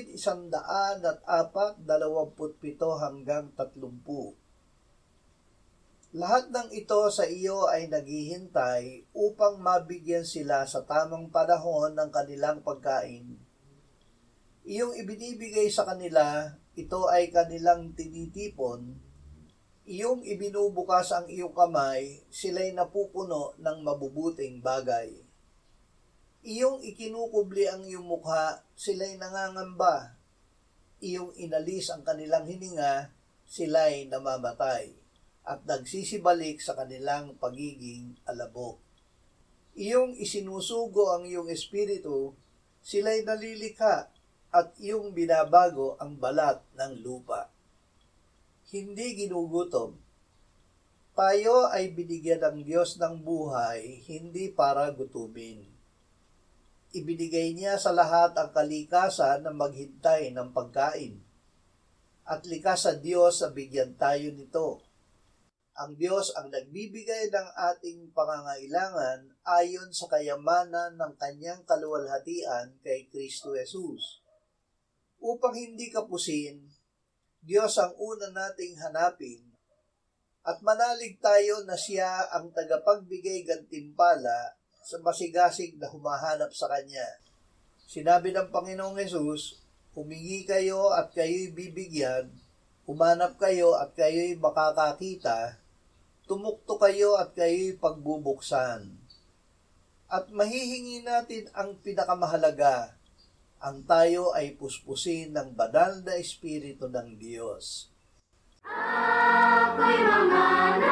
mahigit 147 hanggang 30. Lahat ng ito sa iyo ay naghihintay upang mabigyan sila sa tamang panahon ng kanilang pagkain. Iyong ibinibigay sa kanila, ito ay kanilang tinitipon. Iyong ibinubukas ang iyong kamay, sila'y napupuno ng mabubuting bagay. Iyong ikinukubli ang iyong mukha, sila'y nangangamba. Iyong inalis ang kanilang hininga, sila'y namamatay, at nagsisibalik sa kanilang pagiging alabok. Iyong isinusugo ang iyong espiritu, sila'y nalilikha, at iyong binabago ang balat ng lupa. Hindi ginugutom. Tayo ay binigyan ng Diyos ng buhay, hindi para gutumin. Ibinigay niya sa lahat ang kalikasan na maghintay ng pagkain. At likas sa Diyos na bigyan tayo nito. Ang Diyos ang nagbibigay ng ating pangangailangan ayon sa kayamanan ng kanyang kaluwalhatian kay Kristo Jesus. Upang hindi kapusin, Diyos ang una nating hanapin at manalig tayo na siya ang tagapagbigay gantimpala sa masigasig na humahanap sa Kanya. Sinabi ng Panginoong Hesus, humingi kayo at kayo'y bibigyan, humanap kayo at kayo'y makakakita, tumukto kayo at kayo'y pagbubuksan. At mahihingi natin ang pinakamahalaga, ang tayo ay puspusin ng banal na Espiritu ng Diyos. Ako'y mga